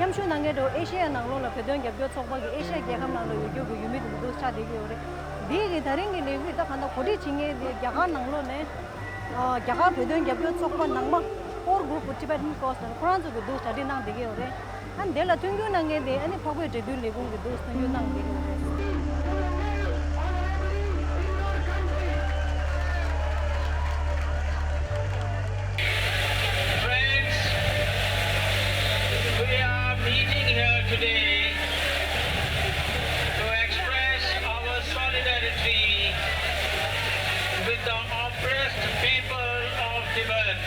Ramshu Nangado, Asia and Anglo, Pedonga, Biotopag, Asia, Yahamano, you meet those study. Dig the ring in the kind of Kodichin, the Yahan Anglone, Yaha Pedonga, Biotopag, Namba, or group of Tibetan cost and France with those study now the Gare. And Della Tungunanga, any power to do living with those Tungunang. Today to express our solidarity with the oppressed people of Tibet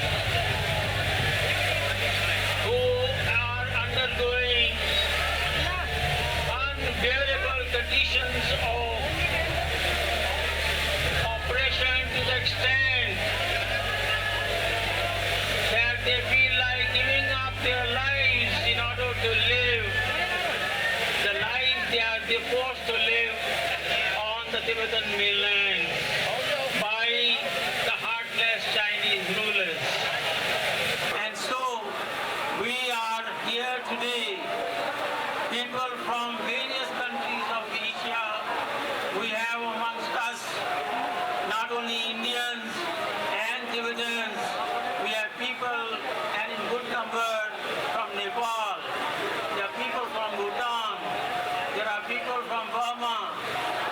who are undergoing unbearable conditions of oppression to the extent that they feel like giving up their lives in order to live the life they are forced to live on the Tibetan mainland by the heartless Chinese rulers. And so we are here today, people from various countries of Asia. We have amongst us not only Indians and Tibetans, we have people, and in good number, from Nepal. There are people from Bhutan. There are people from Burma.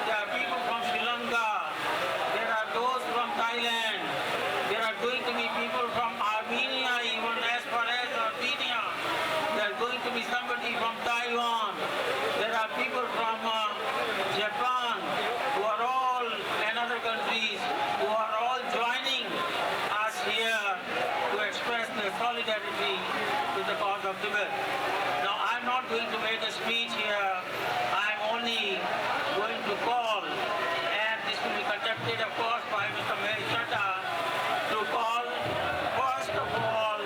There are people from Sri Lanka. There are those from Thailand. There are going to be people from Armenia, even as far as Armenia. There are going to be somebody from Taiwan. There are people from Japan, who are all, and other countries, who are all joining us here to express their solidarity to the cause of Tibet. Now, I'm not going to make a speech here. I'm only going to call, and this will be conducted, of course, by Mr. Mary Chatta, to call, first of all,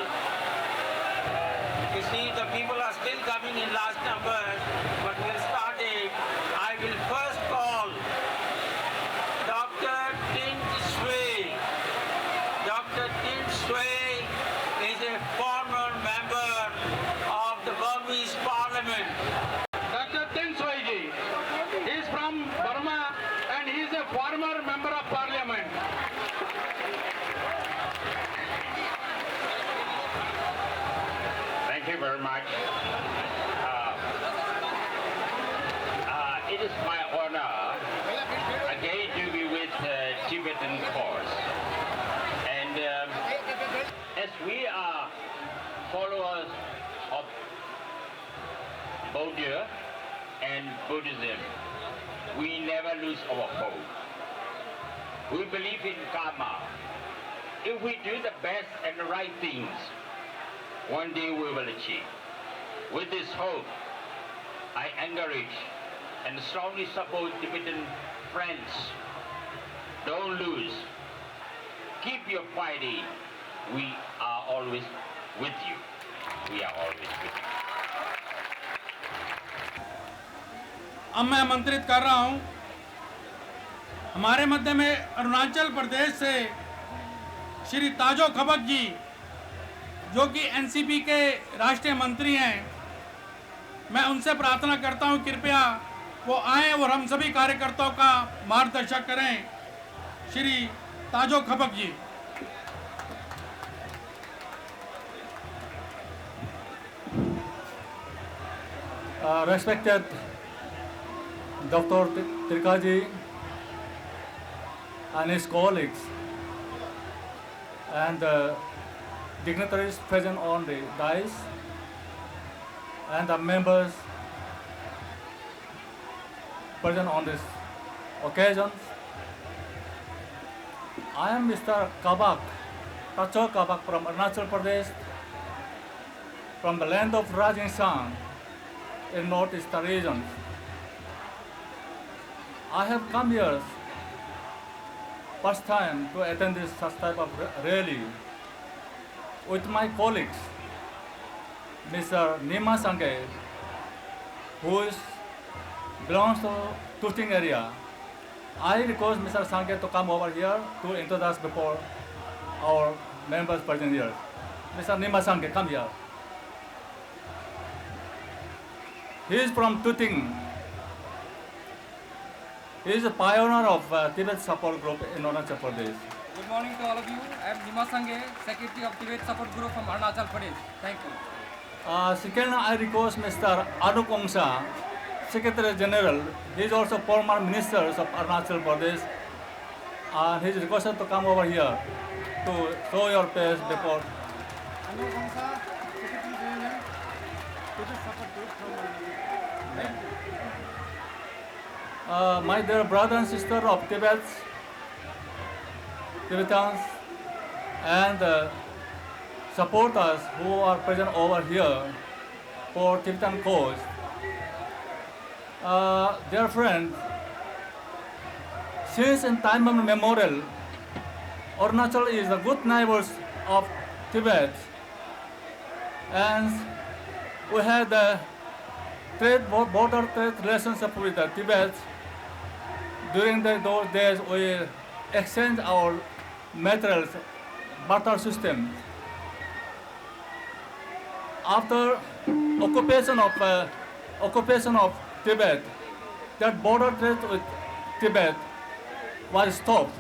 you see, the people are still coming in large numbers, but we'll start it. I will first call Dr. Tint Sway. Dr. Tint Sway is a former member of the Burmese parliament. Dr. Tint Sway ji is from Burma and he is a former member of parliament. Thank you very much. It is my honor again to be with Tibetan cause. And as we are followers of Buddha and Buddhism, we never lose our hope. We believe in karma. If we do the best and the right things, one day we will achieve. With this hope, I encourage and strongly support Tibetan friends. Don't lose. Keep your fighting. We are always with you. We are always with you. अब मैं आमंत्रित कर रहा हूं हमारे मध्य में अरुणाचल प्रदेश से श्री ताजो खबक जी, जो कि एनसीपी के राष्ट्रीय मंत्री हैं। मैं उनसे प्रार्थना करता हूं कृपया वो आएं और हम सभी कार्यकर्ताओं का मार्गदर्शन करें। श्री ताजो खबक जी। Respected Dr. Trikaji and his colleagues and dignitaries present on the dais and the members present on this occasion. I am Mr. Kabak, Tacho Kabak from Arunachal Pradesh, from the land of Rajasthan in northeastern region. I have come here first time to attend this such type of rally with my colleagues, Mr. Nima Sangye, who belongs to Tuting area. I request Mr. Sangye to come over here to introduce before our members present here. Mr. Nima Sangye, come here. He is from Tuting. He is a pioneer of Tibet Support Group in Arunachal Pradesh. Good morning to all of you. I am Nima Sangye, Secretary of Tibet Support Group from Arunachal Pradesh. Thank you. Second, I request Mr. Anup Ongsa, Secretary General. He is also former Minister of Arunachal Pradesh. He is requested to come over here to show your face before. My dear brother and sister of Tibetans and supporters who are present over here for Tibetan cause. Dear friends, since in time immemorial, Arunachal is the good neighbors of Tibet, and we had a border trade relationship with Tibet. During those days, we exchanged our materials, barter system. After occupation of Tibet, that border trade with Tibet was stopped.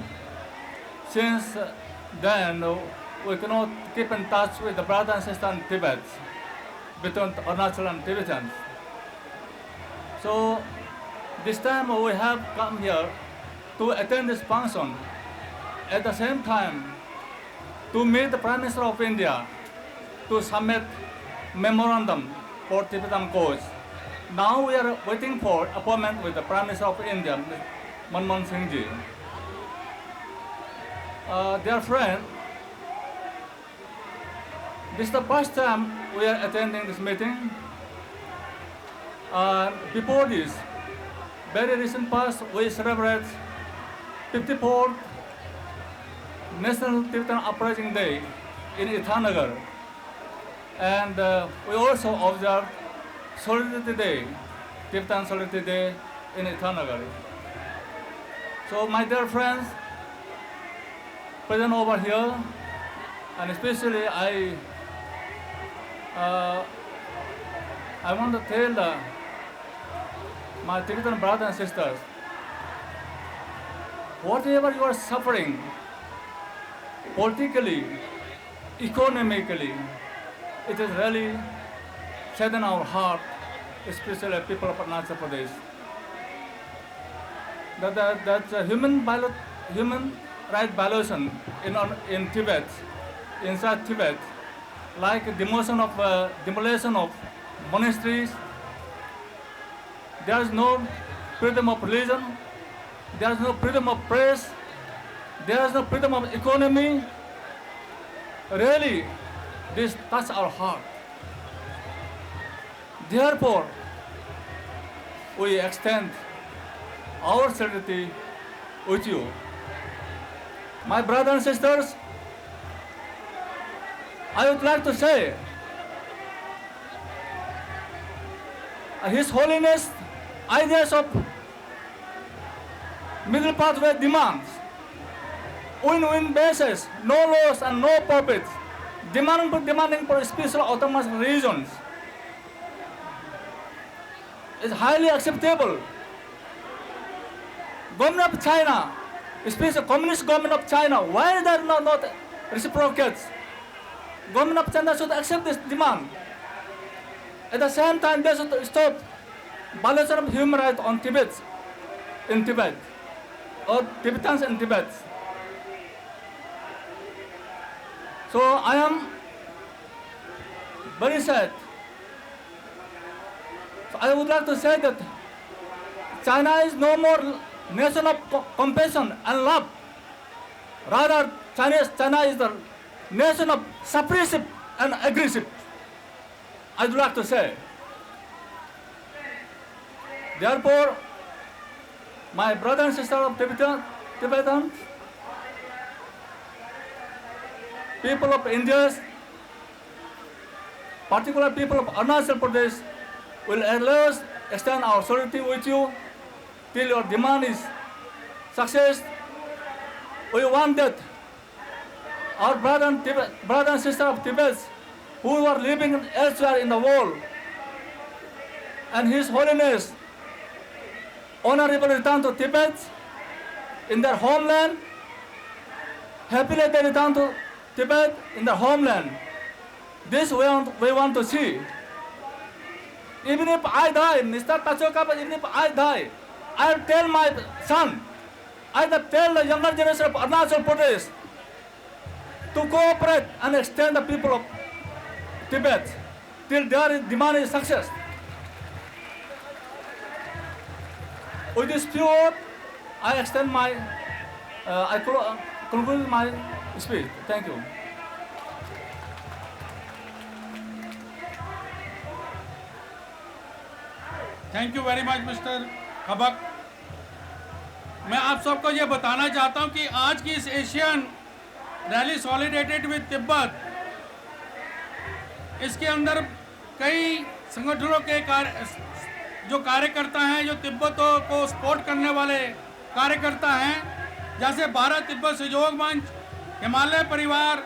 Since then, we cannot keep in touch with the brothers and sisters in Tibet, between Arunachal and Tibetans. So this time we have come here to attend this function. At the same time, to meet the Prime Minister of India to submit memorandum for Tibetan cause. Now we are waiting for appointment with the Prime Minister of India, Manmohan Singh Ji. Dear friend, this is the first time we are attending this meeting. Before this, very recent past, we celebrate 54th National Tibetan Uprising Day in Itanagar. And we also observe Solidarity Day, Tibetan Solidarity Day in Itanagar. So my dear friends, present over here, and especially I want to tell my Tibetan brothers and sisters, whatever you are suffering, politically, economically, it is really sadden our heart, especially people of Arunachal Pradesh. That's a human right violation in Tibet, inside Tibet, like demolition of monasteries. There is no freedom of religion, there is no freedom of press, there is no freedom of economy. Really, this touches our heart. Therefore, we extend our solidarity with you. My brothers and sisters, I would like to say, His Holiness ideas of middle pathway demands, win-win basis, no loss and no profits, demanding for special autonomous regions is highly acceptable. Government of China, especially Communist government of China, why they are not reciprocates? Government of China should accept this demand. At the same time, they should stop violation of human rights on in Tibet, or Tibetans in Tibet. So I am very sad. So I would like to say that China is no more nation of compassion and love. Rather, China is the nation of suppressive and aggressive. I would like to say. Therefore, my brother and sister of Tibetans, people of India, particularly people of Arunachal Pradesh, will always extend our solidarity with you till your demand is success. We want that our brother and sister of Tibet who are living elsewhere in the world and His Holiness Honorable return to Tibet in their homeland. Happily they return to Tibet in their homeland. This we want to see. Even if I die, Mr. Tajo Khabak, even if I die, I'll tell my son, I'll tell the younger generation of Arunachal Pradesh to cooperate and extend the people of Tibet till their demand is success. With this few words, I extend my, I conclude my speech. Thank you. Thank you very much mister खबक। मैं आप सबको ये बताना चाहता हूँ कि आज की इस एशियन रैली सॉलिडेटेड विद तिब्बत, इसके अंदर कई संगठनों के जो कार्यकर्ता हैं, जो तिब्बतों को सपोर्ट करने वाले कार्यकर्ता हैं, जैसे भारत तिब्बत सहयोग मंच, हिमालय परिवार,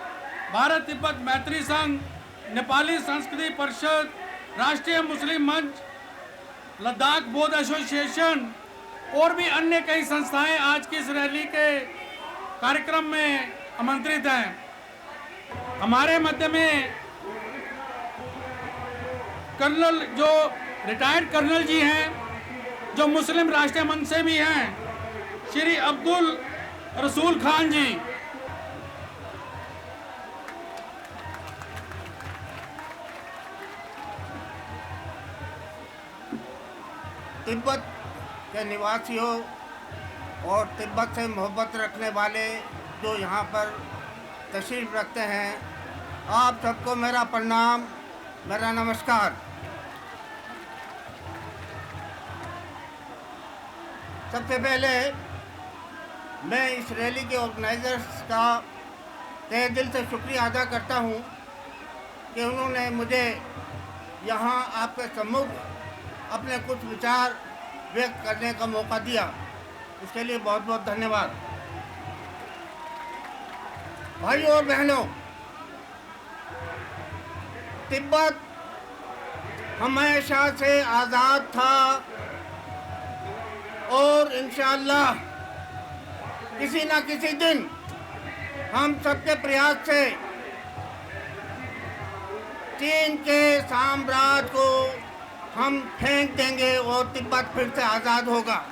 भारत तिब्बत मैत्री संघ, नेपाली संस्कृति परिषद, राष्ट्रीय मुस्लिम मंच, लद्दाख बौद्ध एसोसिएशन और भी अन्य कई संस्थाएं आज की इस रैली के कार्यक्रम में आमंत्रित हैं। हमारे मध्य में कर्नल, जो रिटायर्ड कर्नल जी हैं, जो मुस्लिम राष्ट्रीय मंच से भी हैं, श्री अब्दुल रसूल खान जी। तिब्बत के निवासियों और तिब्बत से मोहब्बत रखने वाले जो यहाँ पर तशरीफ़ रखते हैं, आप सबको मेरा प्रणाम, मेरा नमस्कार। सबसे पहले मैं इस रैली के ऑर्गेनाइजर्स का तहे दिल से शुक्रिया अदा करता हूँ कि उन्होंने मुझे यहाँ आपके सम्मुख अपने कुछ विचार व्यक्त करने का मौका दिया। इसके लिए बहुत बहुत धन्यवाद। भाइयों और बहनों, तिब्बत हमेशा से आज़ाद था और इंशाअल्लाह किसी न किसी दिन हम सबके प्रयास से चीन के साम्राज्य को हम फेंक देंगे और तिब्बत फिर से आज़ाद होगा।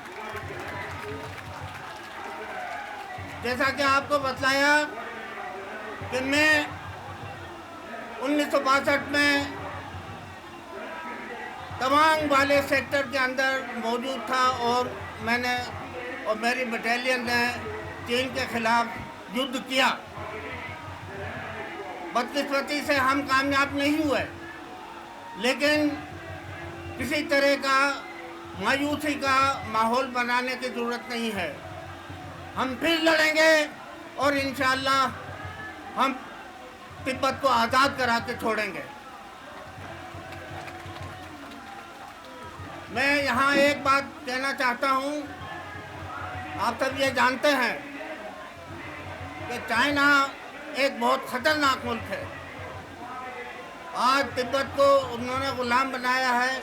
जैसा कि आपको बताया कि मैं 1962 में तवांग वाले सेक्टर के अंदर मौजूद था और मैंने और मेरी बटालियन ने चीन के खिलाफ युद्ध किया। बदकिस्मती से हम कामयाब नहीं हुए, लेकिन किसी तरह का मायूसी का माहौल बनाने की ज़रूरत नहीं है। हम फिर लड़ेंगे और इंशाअल्लाह हम तिब्बत को आज़ाद करा के छोड़ेंगे। मैं यहाँ एक बात कहना चाहता हूँ। आप सब ये जानते हैं कि चाइना एक बहुत ख़तरनाक मुल्क है। आज तिब्बत को उन्होंने ग़ुलाम बनाया है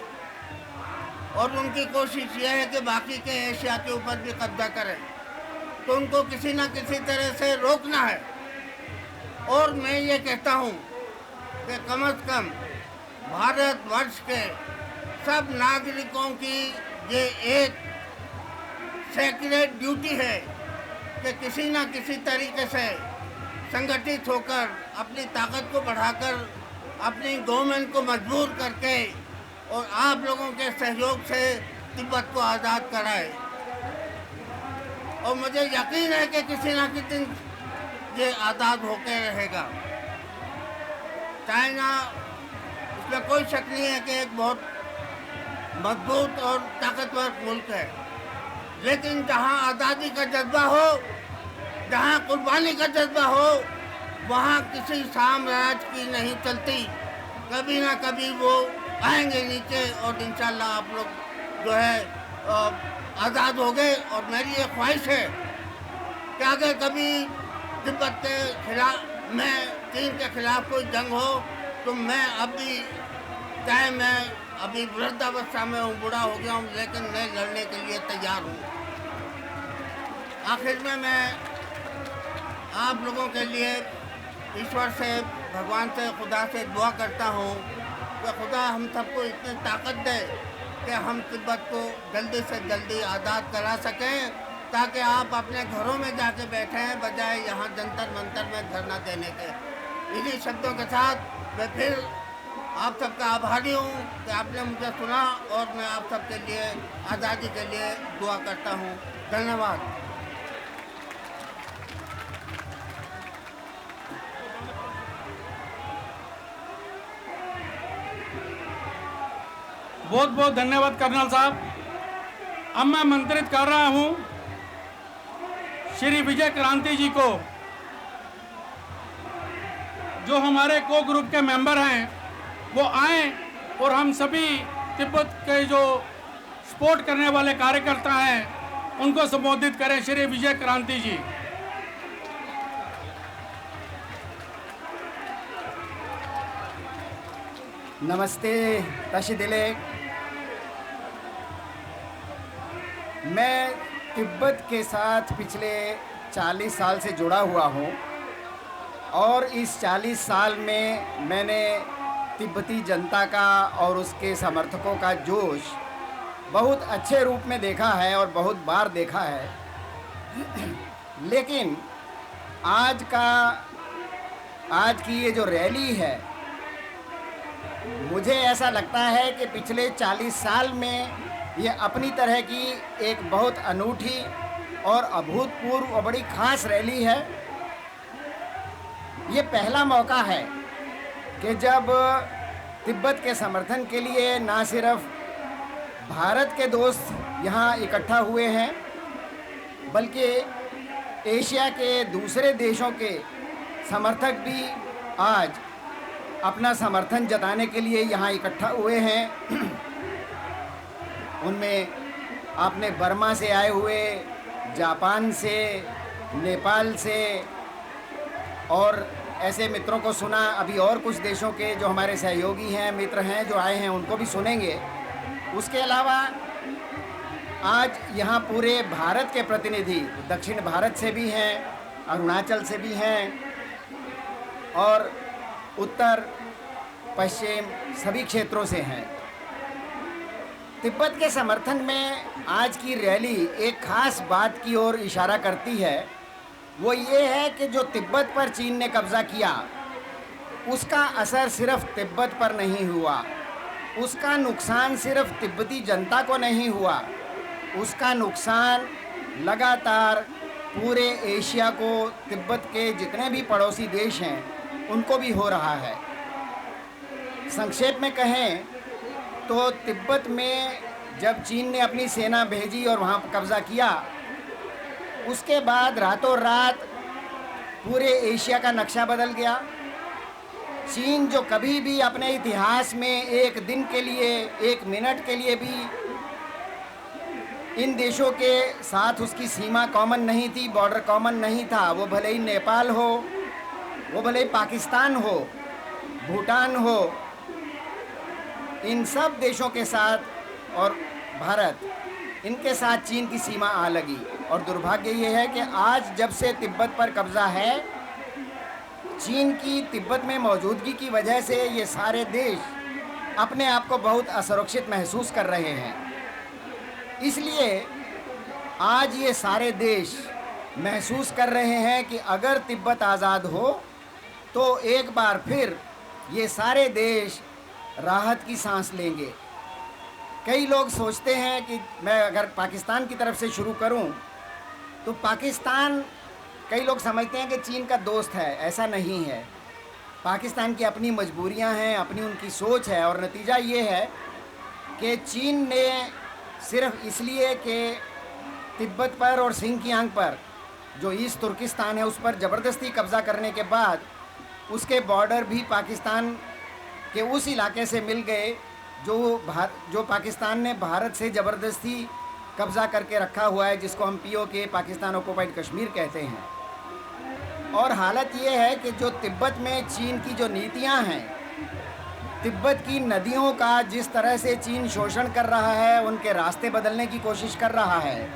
और उनकी कोशिश यह है कि बाकी के एशिया के ऊपर भी कब्जा करें, तो उनको किसी न किसी तरह से रोकना है। और मैं ये कहता हूँ कि कम से कम भारतवर्ष के सब नागरिकों की ये एक सेक्रेट ड्यूटी है कि किसी न किसी तरीके से संगठित होकर अपनी ताकत को बढ़ाकर अपनी गवर्नमेंट को मजबूर करके और आप लोगों के सहयोग से तिब्बत को आज़ाद कराए। और मुझे यकीन है कि किसी न किसी दिन ये आज़ाद होकर रहेगा। चाइना, इसमें कोई शक नहीं है कि एक बहुत मजबूत और ताकतवर मुल्क है, लेकिन जहाँ आज़ादी का जज्बा हो, जहाँ कुर्बानी का जज्बा हो, वहाँ किसी साम्राज्य की नहीं चलती। कभी ना कभी वो आएंगे नीचे और इंशाल्लाह आप लोग जो है आज़ाद हो गए। और मेरी ये ख्वाहिश है कि अगर कभी तिब्बत के खिलाफ में चीन के खिलाफ कोई जंग हो तो मैं अभी चाहे मैं अभी वृद्धावस्था में हूँ, बूढ़ा हो गया हूँ, लेकिन मैं लड़ने के लिए तैयार हूँ। आखिर में मैं आप लोगों के लिए ईश्वर से, भगवान से, खुदा से दुआ करता हूँ कि खुदा हम सबको इतनी ताकत दे कि हम तिब्बत को जल्दी से जल्दी आज़ाद करा सकें, ताकि आप अपने घरों में जाके बैठें बजाय यहाँ जंतर मंतर में धरना देने के। इन्हीं शब्दों के साथ मैं फिर आप सबका आभारी हूँ कि आपने मुझे सुना, और मैं आप सबके लिए आज़ादी के लिए दुआ करता हूँ। धन्यवाद। बहुत बहुत धन्यवाद कर्नल साहब। अब मैं आमंत्रित कर रहा हूं श्री विजय क्रांति जी को, जो हमारे को ग्रुप के मेंबर हैं, वो आए और हम सभी तिब्बत के जो सपोर्ट करने वाले कार्यकर्ता हैं उनको संबोधित करें। श्री विजय क्रांति जी। नमस्ते तशिदिले। मैं तिब्बत के साथ पिछले 40 साल से जुड़ा हुआ हूँ, और इस 40 साल में मैंने तिब्बती जनता का और उसके समर्थकों का जोश बहुत अच्छे रूप में देखा है और बहुत बार देखा है। लेकिन आज की ये जो रैली है, मुझे ऐसा लगता है कि पिछले 40 साल में ये अपनी तरह की एक बहुत अनूठी और अभूतपूर्व और बड़ी खास रैली है। ये पहला मौका है कि जब तिब्बत के समर्थन के लिए ना सिर्फ भारत के दोस्त यहाँ इकट्ठा हुए हैं, बल्कि एशिया के दूसरे देशों के समर्थक भी आज अपना समर्थन जताने के लिए यहाँ इकट्ठा हुए हैं। उनमें आपने बर्मा से आए हुए, जापान से, नेपाल से और ऐसे मित्रों को सुना। अभी और कुछ देशों के जो हमारे सहयोगी हैं, मित्र हैं जो आए हैं, उनको भी सुनेंगे। उसके अलावा आज यहाँ पूरे भारत के प्रतिनिधि दक्षिण भारत से भी हैं, अरुणाचल से भी हैं, और उत्तर पश्चिम सभी क्षेत्रों से हैं। तिब्बत के समर्थन में आज की रैली एक खास बात की ओर इशारा करती है। वो ये है कि जो तिब्बत पर चीन ने कब्ज़ा किया, उसका असर सिर्फ तिब्बत पर नहीं हुआ, उसका नुकसान सिर्फ तिब्बती जनता को नहीं हुआ, उसका नुकसान लगातार पूरे एशिया को, तिब्बत के जितने भी पड़ोसी देश हैं उनको भी हो रहा है। संक्षेप में कहें तो तिब्बत में जब चीन ने अपनी सेना भेजी और वहाँ कब्ज़ा किया, उसके बाद रातों रात पूरे एशिया का नक्शा बदल गया। चीन जो कभी भी अपने इतिहास में एक दिन के लिए, एक मिनट के लिए भी इन देशों के साथ उसकी सीमा कॉमन नहीं थी, बॉर्डर कॉमन नहीं था, वो भले ही नेपाल हो, वो भले ही पाकिस्तान हो, भूटान हो, इन सब देशों के साथ और भारत, इनके साथ चीन की सीमा आ लगी। और दुर्भाग्य ये है कि आज जब से तिब्बत पर कब्ज़ा है, चीन की तिब्बत में मौजूदगी की वजह से ये सारे देश अपने आप को बहुत असुरक्षित महसूस कर रहे हैं। इसलिए आज ये सारे देश महसूस कर रहे हैं कि अगर तिब्बत आज़ाद हो तो एक बार फिर ये सारे देश राहत की सांस लेंगे। कई लोग सोचते हैं कि मैं अगर पाकिस्तान की तरफ से शुरू करूं तो पाकिस्तान, कई लोग समझते हैं कि चीन का दोस्त है। ऐसा नहीं है। पाकिस्तान की अपनी मजबूरियां हैं, अपनी उनकी सोच है, और नतीजा ये है कि चीन ने सिर्फ इसलिए कि तिब्बत पर और सिंकियांग पर, जो ईस्ट तुर्किस्तान है, उस पर ज़बरदस्ती कब्ज़ा करने के बाद उसके बॉर्डर भी पाकिस्तान के उस इलाके से मिल गए जो पाकिस्तान ने भारत से ज़बरदस्ती कब्ज़ा करके रखा हुआ है, जिसको हम POK, पाकिस्तान ऑक्युपाइड कश्मीर कहते हैं। और हालत ये है कि जो तिब्बत में चीन की जो नीतियां हैं तिब्बत की नदियों का जिस तरह से चीन शोषण कर रहा है, उनके रास्ते बदलने की कोशिश कर रहा है,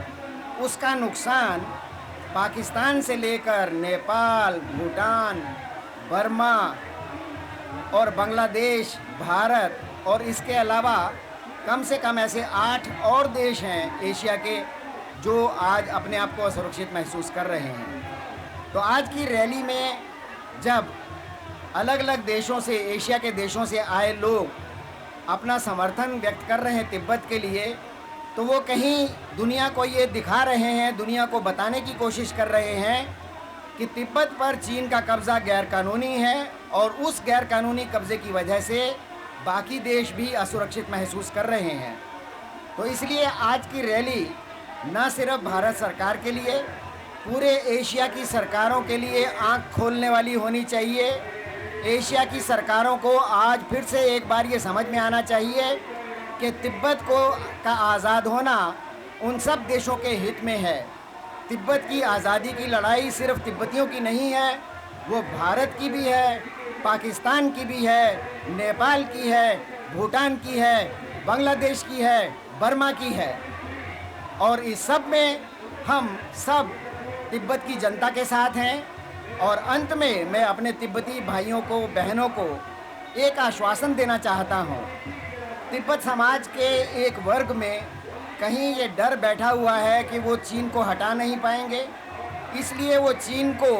उसका नुकसान पाकिस्तान से लेकर नेपाल, भूटान, बर्मा और बांग्लादेश, भारत और इसके अलावा कम से कम ऐसे 8 और देश हैं एशिया के जो आज अपने आप को असुरक्षित महसूस कर रहे हैं। तो आज की रैली में जब अलग अलग देशों से, एशिया के देशों से आए लोग अपना समर्थन व्यक्त कर रहे हैं तिब्बत के लिए, तो वो कहीं दुनिया को ये दिखा रहे हैं, दुनिया को बताने की कोशिश कर रहे हैं कि तिब्बत पर चीन का कब्ज़ा गैरकानूनी है और उस गैरकानूनी कब्ज़े की वजह से बाकी देश भी असुरक्षित महसूस कर रहे हैं। तो इसलिए आज की रैली न सिर्फ भारत सरकार के लिए, पूरे एशिया की सरकारों के लिए आंख खोलने वाली होनी चाहिए। एशिया की सरकारों को आज फिर से एक बार ये समझ में आना चाहिए कि तिब्बत का आज़ाद होना उन सब देशों के हित में है। तिब्बत की आज़ादी की लड़ाई सिर्फ तिब्बतियों की नहीं है, वो भारत की भी है, पाकिस्तान की भी है, नेपाल की है, भूटान की है, बांग्लादेश की है, बर्मा की है। और इस सब में हम सब तिब्बत की जनता के साथ हैं। और अंत में मैं अपने तिब्बती भाइयों को, बहनों को एक आश्वासन देना चाहता हूँ। तिब्बत समाज के एक वर्ग में कहीं ये डर बैठा हुआ है कि वो चीन को हटा नहीं पाएंगे, इसलिए वो चीन को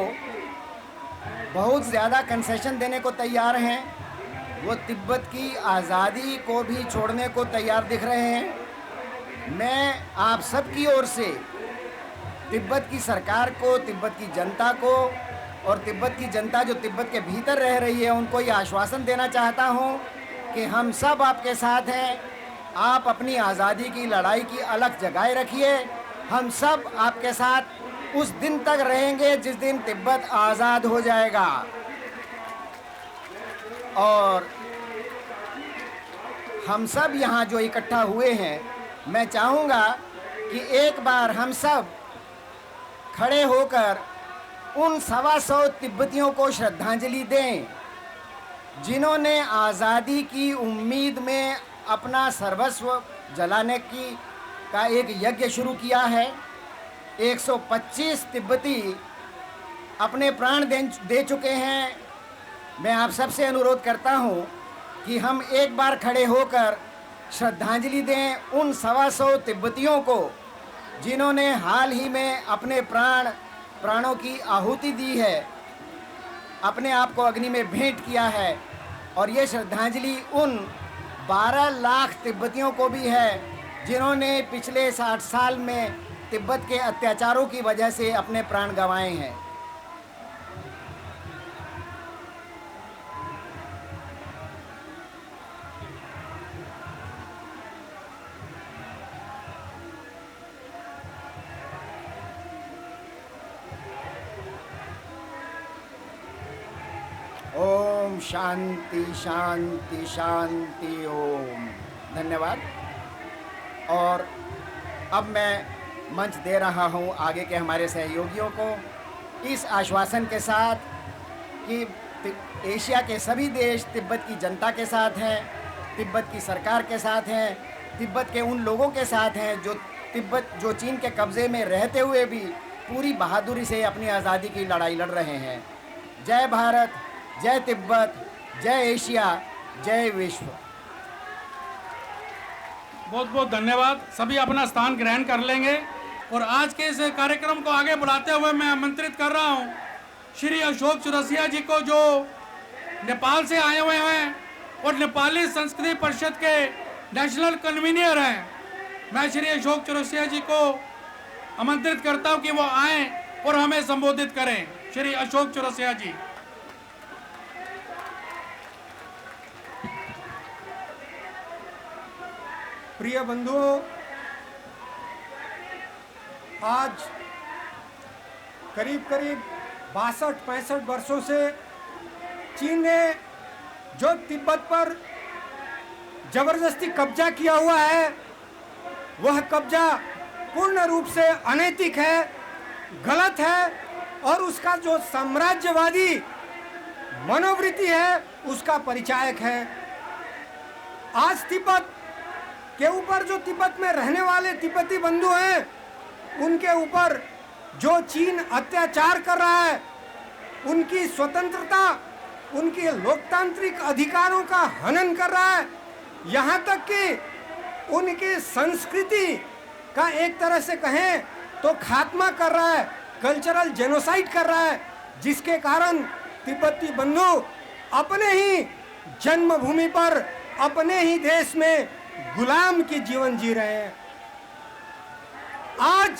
बहुत ज़्यादा कंसेशन देने को तैयार हैं। वो तिब्बत की आज़ादी को भी छोड़ने को तैयार दिख रहे हैं। मैं आप सब की ओर से तिब्बत की सरकार को, तिब्बत की जनता को और तिब्बत की जनता जो तिब्बत के भीतर रह रही है, उनको ये आश्वासन देना चाहता हूँ कि हम सब आपके साथ हैं। आप अपनी आज़ादी की लड़ाई की अलग जगाए रखिए। हम सब आपके साथ उस दिन तक रहेंगे जिस दिन तिब्बत आज़ाद हो जाएगा। और हम सब यहाँ जो इकट्ठा हुए हैं, मैं चाहूँगा कि एक बार हम सब खड़े होकर उन 125 तिब्बतियों को श्रद्धांजलि दें जिन्होंने आज़ादी की उम्मीद में अपना सर्वस्व जलाने का एक यज्ञ शुरू किया है। 125 तिब्बती अपने प्राण दे चुके हैं। मैं आप सबसे अनुरोध करता हूं कि हम एक बार खड़े होकर श्रद्धांजलि दें उन 125 तिब्बतियों को जिन्होंने हाल ही में अपने प्राणों की आहुति दी है, अपने आप को अग्नि में भेंट किया है। और ये श्रद्धांजलि उन 12 लाख तिब्बतियों को भी है जिन्होंने पिछले 60 साल में तिब्बत के अत्याचारों की वजह से अपने प्राण गंवाए हैं। ओम शांति शांति शांति ओम। धन्यवाद। और अब मैं मंच दे रहा हूं आगे के हमारे सहयोगियों को इस आश्वासन के साथ कि एशिया के सभी देश तिब्बत की जनता के साथ हैं, तिब्बत की सरकार के साथ हैं, तिब्बत के उन लोगों के साथ हैं जो चीन के कब्ज़े में रहते हुए भी पूरी बहादुरी से अपनी आज़ादी की लड़ाई लड़ रहे हैं। जय भारत, जय तिब्बत, जय एशिया, जय विश्व। बहुत बहुत धन्यवाद। सभी अपना स्थान ग्रहण कर लेंगे। और आज के इस कार्यक्रम को आगे बढ़ाते हुए मैं आमंत्रित कर रहा हूं श्री अशोक चौरसिया जी को, जो नेपाल से आए हुए हैं और नेपाली संस्कृति परिषद के नेशनल कन्वीनर हैं। मैं श्री अशोक चौरसिया जी को आमंत्रित करता हूं कि वो आएँ और हमें संबोधित करें। श्री अशोक चौरसिया जी। प्रिय बंधुओं, आज करीब 62-65 वर्षों से चीन ने जो तिब्बत पर जबरदस्ती कब्जा किया हुआ है, वह कब्जा पूर्ण रूप से अनैतिक है, गलत है और उसका जो साम्राज्यवादी मनोवृत्ति है उसका परिचायक है। आज तिब्बत के ऊपर जो तिब्बत में रहने वाले तिब्बती बंधु हैं, उनके ऊपर जो चीन अत्याचार कर रहा है, उनकी स्वतंत्रता, उनके लोकतांत्रिक अधिकारों का हनन कर रहा है, यहाँ तक कि उनकी संस्कृति का एक तरह से कहें तो खात्मा कर रहा है, कल्चरल जेनोसाइड कर रहा है, जिसके कारण तिब्बती बंधु अपने ही जन्मभूमि पर, अपने ही देश में गुलाम की जीवन जी रहे हैं। आज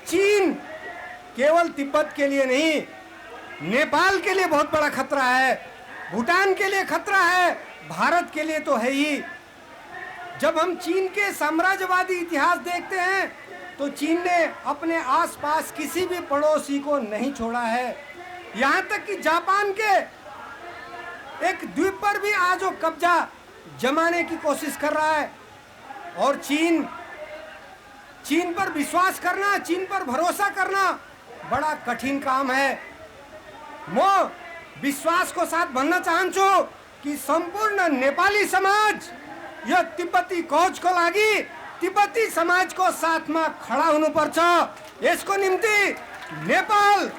चीन केवल तिब्बत के लिए नहीं, नेपाल के लिए बहुत बड़ा खतरा है, भूटान के लिए खतरा है, भारत के लिए तो है ही। जब हम चीन के साम्राज्यवादी इतिहास देखते हैं तो चीन ने अपने आसपास किसी भी पड़ोसी को नहीं छोड़ा है, यहाँ तक कि जापान के एक द्वीप पर भी आज वो कब्जा जमाने की कोशिश कर रहा है। और चीन पर विश्वास करना, चीन पर भरोसा करना बड़ा कठिन काम है। मो विश्वास को साथ बनना चाहन्छु कि संपूर्ण नेपाली समाज यो तिब्बती कौज को लागि तिब्बती समाज को साथ में खड़ा हुनुपर्छ। यसको निम्ति नेपाल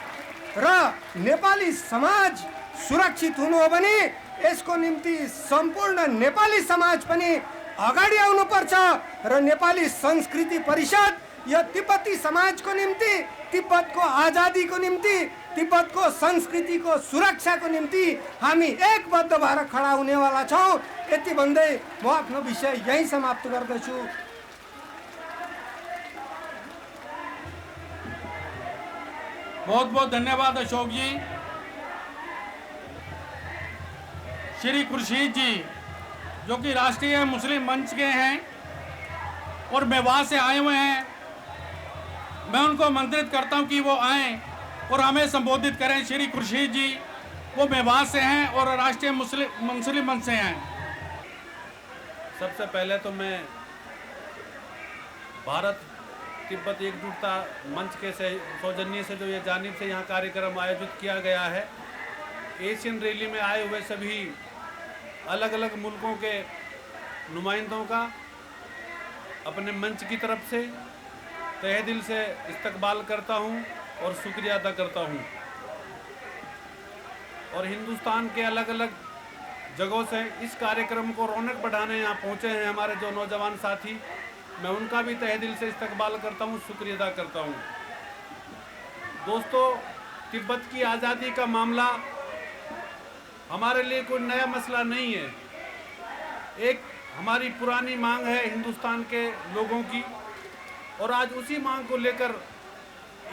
र नेपाली समाज सुरक्षित हुनु हो भने यसको निम्ति सम्पूर्ण नेपाली समाज पनि अगाडि आउनुपर्छ र नेपाली संस्कृति परिषद यो तिब्बती समाजको निम्ति, तिब्बतको आजादीको निम्ति, तिब्बतको संस्कृतिको सुरक्षाको निम्ति हामी एकबद्ध भएर खडा हुनेवाला छौँ। यति भन्दै म आफ्नो विषय यही समाप्त गर्दछु। बहुत बहुत धन्यवाद अशोक जी। श्री खुर्शीद जी जो कि राष्ट्रीय मुस्लिम मंच के हैं और मेवात से आए हुए हैं, मैं उनको आमंत्रित करता हूं कि वो आएं और हमें संबोधित करें। श्री खुर्शीद जी वो मेवात से हैं और राष्ट्रीय मुस्लिम मंच से हैं। सबसे पहले तो मैं भारत तिब्बत एकजुटता मंच के सौजन्य से जो ये जानिब से यहाँ कार्यक्रम आयोजित किया गया है, एशियन रैली में आए हुए सभी अलग अलग मुल्कों के नुमाइंदों का अपने मंच की तरफ से तहे दिल से इस्तकबाल करता हूँ और शुक्रिया अदा करता हूँ। और हिंदुस्तान के अलग अलग जगहों से इस कार्यक्रम को रौनक बढ़ाने यहाँ पहुँचे हैं हमारे जो नौजवान साथी, मैं उनका भी तहे दिल से इस्तकबाल करता हूँ, शुक्रिया अदा करता हूँ। दोस्तों, तिब्बत की आज़ादी का मामला हमारे लिए कोई नया मसला नहीं है। एक हमारी पुरानी मांग है हिंदुस्तान के लोगों की, और आज उसी मांग को लेकर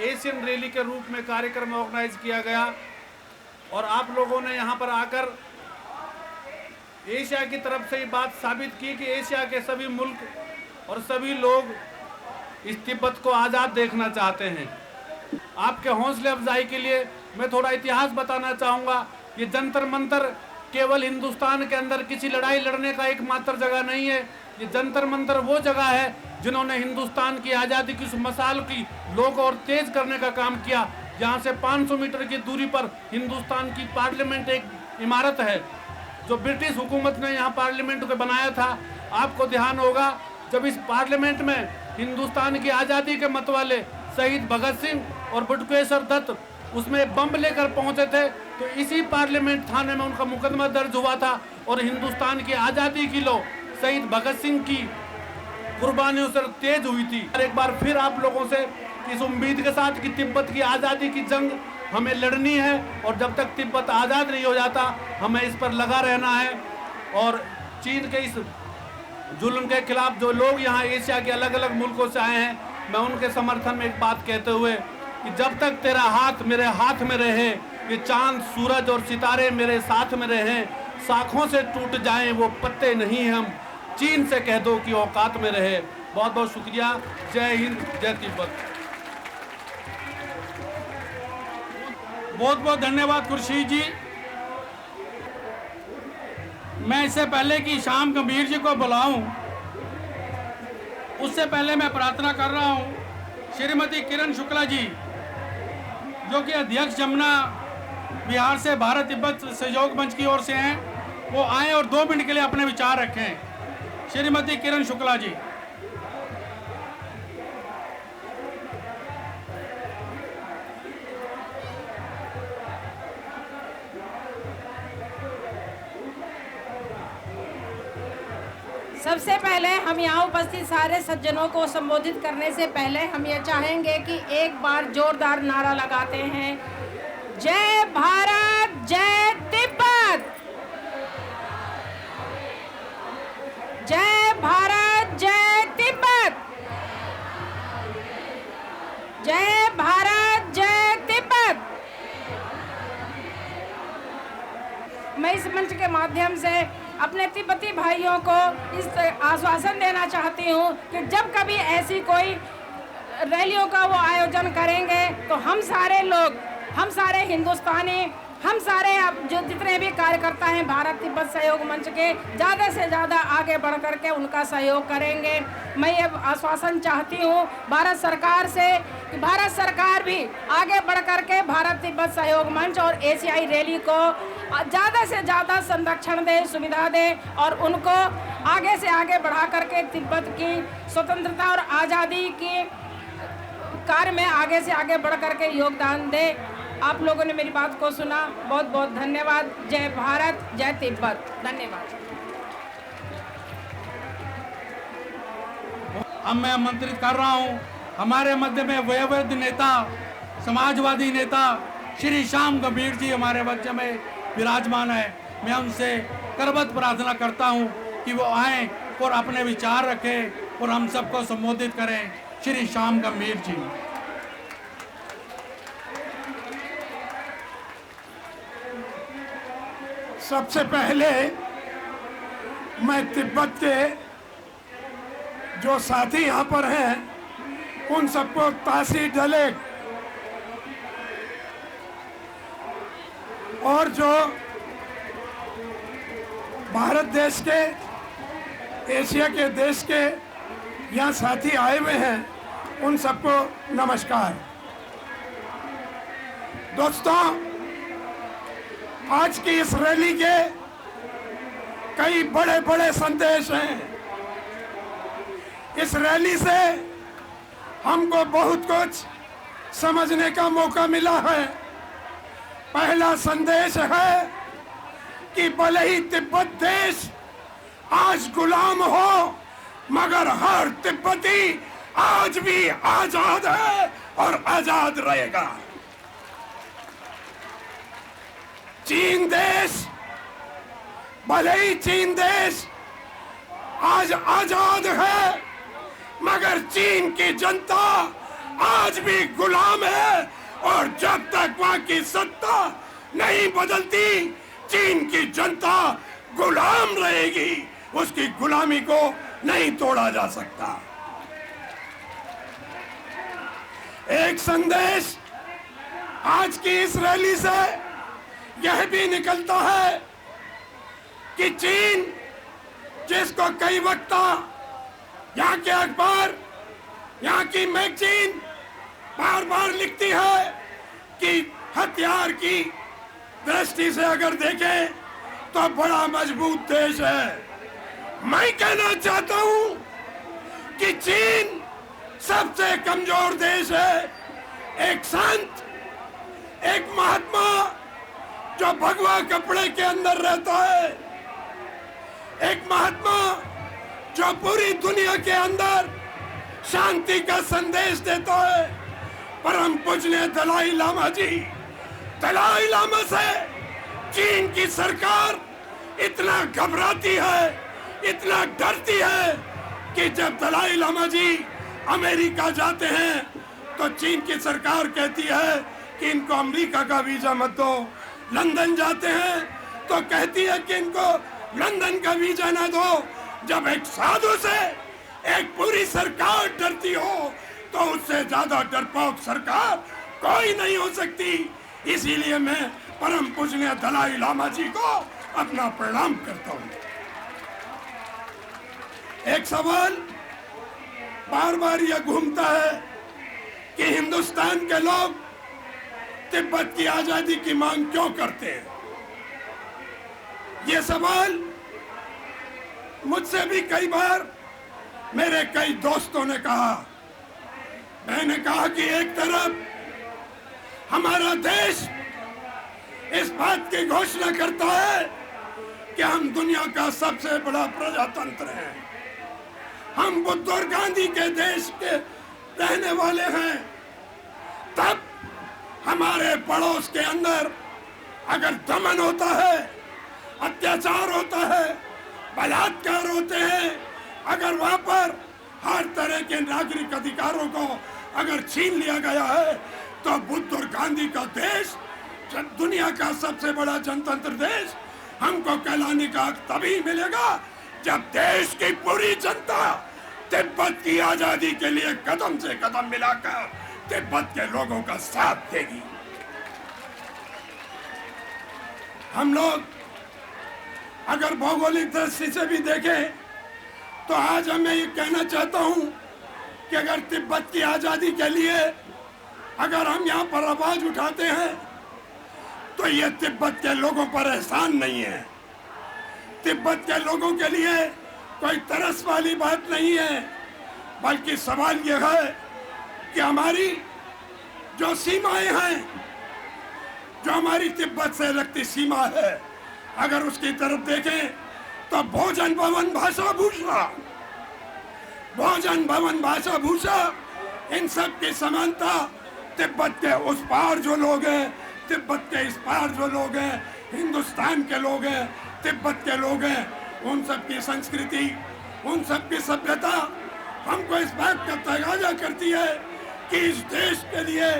एशियन रैली के रूप में कार्यक्रम ऑर्गेनाइज किया गया। और आप लोगों ने यहाँ पर आकर एशिया की तरफ से ये बात साबित की कि एशिया के सभी मुल्क और सभी लोग इस तिब्बत को आज़ाद देखना चाहते हैं। आपके हौसले अफजाई के लिए मैं थोड़ा इतिहास बताना चाहूँगा। ये जंतर मंतर केवल हिंदुस्तान के अंदर किसी लड़ाई लड़ने का एकमात्र जगह नहीं है। ये जंतर मंतर वो जगह है जिन्होंने हिंदुस्तान की आज़ादी की उस मसाल की लोग और तेज करने का काम किया। यहाँ से 500 मीटर की दूरी पर हिंदुस्तान की पार्लियामेंट एक इमारत है जो ब्रिटिश हुकूमत ने यहाँ पार्लियामेंट को बनाया था। आपको ध्यान होगा जब इस पार्लियामेंट में हिंदुस्तान की आज़ादी के मतवाले शहीद भगत सिंह और बटुकेश्वर दत्त उसमें बम लेकर पहुंचे थे, तो इसी पार्लियामेंट थाने में उनका मुकदमा दर्ज हुआ था। और हिंदुस्तान की आज़ादी की लो शहीद भगत सिंह की कुर्बानियों से तेज हुई थी। और एक बार फिर आप लोगों से इस उम्मीद के साथ कि तिब्बत की आज़ादी की जंग हमें लड़नी है, और जब तक तिब्बत आज़ाद नहीं हो जाता हमें इस पर लगा रहना है। और चीन के इस जुल्म के खिलाफ जो लोग यहाँ एशिया के अलग अलग मुल्कों से आए हैं, मैं उनके समर्थन में एक बात कहते हुए कि जब तक तेरा हाथ मेरे हाथ में रहे, ये चांद सूरज और सितारे मेरे साथ में रहें, शाखों से टूट जाएं वो पत्ते नहीं हम, चीन से कह दो कि औकात में रहे। बहुत बहुत शुक्रिया। जय हिंद, जय तिब्बत। बहुत बहुत धन्यवाद खुर्शीद जी। मैं इससे पहले कि श्याम गंभीर जी को बुलाऊं, उससे पहले मैं प्रार्थना कर रहा हूं श्रीमती किरण शुक्ला जी जो कि अध्यक्ष जमुना बिहार से भारत तिब्बत सहयोग मंच की ओर से हैं, वो आए और 2 मिनट के लिए अपने विचार रखें। श्रीमती किरण शुक्ला जी। सबसे पहले हम यहाँ उपस्थित सारे सज्जनों को संबोधित करने से पहले हम ये चाहेंगे कि एक बार जोरदार नारा लगाते हैं, जय भारत जय तिब्बत, जय भारत जय तिब्बत, जय भारत जय तिब्बत। मैं इस मंच के माध्यम से अपने तिब्बती भाइयों को इस आश्वासन देना चाहती हूँ कि जब कभी ऐसी कोई रैलियों का वो आयोजन करेंगे तो हम सारे लोग, हम सारे हिंदुस्तानी, हम सारे जो जितने भी कार्यकर्ता हैं भारत तिब्बत सहयोग मंच के, ज़्यादा से ज़्यादा आगे बढ़ कर के उनका सहयोग करेंगे। मैं ये आश्वासन चाहती हूँ भारत सरकार से कि भारत सरकार भी आगे बढ़ कर के भारत तिब्बत सहयोग मंच और एशियाई रैली को ज़्यादा से ज़्यादा संरक्षण दे, सुविधा दे और उनको आगे से आगे बढ़ा करके तिब्बत की स्वतंत्रता और आज़ादी की कार्य में आगे से आगे बढ़ करके योगदान दे। आप लोगों ने मेरी बात को सुना, बहुत बहुत धन्यवाद। जय भारत जय तिब्बत। धन्यवाद। अब मैं आमंत्रित कर रहा हूं हमारे मध्य में वयोवृद्ध नेता, समाजवादी नेता श्री श्याम गंभीर जी हमारे मध्य में विराजमान है। मैं उनसे करबद्ध प्रार्थना करता हूं कि वो आए और अपने विचार रखें और हम सबको संबोधित करें। श्री श्याम गंभीर जी। सबसे पहले मैं तिब्बत के जो साथी यहाँ पर हैं उन सबको तासी डलेक और जो भारत देश के, एशिया के देश के यहाँ साथी आए हुए हैं उन सबको नमस्कार। दोस्तों, आज की इस रैली के कई बड़े बड़े संदेश हैं। इस रैली से हमको बहुत कुछ समझने का मौका मिला है। पहला संदेश है कि भले ही तिब्बत देश आज गुलाम हो, मगर हर तिब्बती आज भी आजाद है और आजाद रहेगा। चीन देश, भले ही चीन देश आज आजाद है, मगर चीन की जनता आज भी गुलाम है और जब तक वहां की सत्ता नहीं बदलती, चीन की जनता गुलाम रहेगी। उसकी गुलामी को नहीं तोड़ा जा सकता। एक संदेश आज की इस रैली से यह भी निकलता है कि चीन, जिसको कई वक्ता, यहाँ के अखबार, यहाँ की मैगजीन बार बार लिखती है कि हथियार की दृष्टि से अगर देखें तो बड़ा मजबूत देश है। मैं कहना चाहता हूं कि चीन सबसे कमजोर देश है। एक संत, एक महात्मा जो भगवा कपड़े के अंदर रहता है, एक महात्मा जो पूरी दुनिया के अंदर शांति का संदेश देता है, परम पूजनीय दलाई लामा जी। दलाई लामा से चीन की सरकार इतना घबराती है, इतना डरती है कि जब दलाई लामा जी अमेरिका जाते हैं तो चीन की सरकार कहती है कि इनको अमेरिका का वीजा मत दो। लंदन जाते हैं तो कहती है कि इनको लंदन का वीजा ना दो। जब एक साधु से एक पूरी सरकार डरती हो तो उससे ज्यादा डरपोक सरकार कोई नहीं हो सकती। इसीलिए मैं परम पूजनीय दलाई लामा जी को अपना प्रणाम करता हूँ। एक सवाल बार बार यह घूमता है कि हिंदुस्तान के लोग तिब्बत की आजादी की मांग क्यों करते हैं। ये सवाल मुझसे भी कई बार मेरे कई दोस्तों ने कहा। मैंने कहा कि एक तरफ हमारा देश इस बात की घोषणा करता है कि हम दुनिया का सबसे बड़ा प्रजातंत्र हैं, हम बुद्ध और गांधी के देश के रहने वाले हैं, तब हमारे पड़ोस के अंदर अगर दमन होता है, अत्याचार होता है, बलात्कार होते हैं, अगर वहां पर हर तरह के नागरिक अधिकारों को अगर छीन लिया गया है, तो बुद्ध और गांधी का देश, दुनिया का सबसे बड़ा जनतंत्र देश, हमको कहलाने का हक तभी मिलेगा जब देश की पूरी जनता तिब्बत की आजादी के लिए कदम से कदम मिलाकर तिब्बत के लोगों का साथ देगी। हम लोग अगर भौगोलिक दृष्टि से भी देखें तो आज मैं ये कहना चाहता हूं कि अगर तिब्बत की आजादी के लिए अगर हम यहाँ पर आवाज उठाते हैं तो ये तिब्बत के लोगों पर एहसान नहीं है, तिब्बत के लोगों के लिए कोई तरस वाली बात नहीं है, बल्कि सवाल ये है कि हमारी जो सीमाएं हैं, जो हमारी तिब्बत से लगती सीमा है, अगर उसकी तरफ देखें तो भोजन भवन भाषा भूषा, भोजन भवन भाषा भूषा, इन सब की समानता तिब्बत के उस पार जो लोग हैं, तिब्बत के इस पार जो लोग हैं, हिंदुस्तान के लोग हैं, तिब्बत के लोग हैं, उन सब की संस्कृति, उन सब की सभ्यता हमको इस बात का तगाजा करती है कि इस देश के लिए,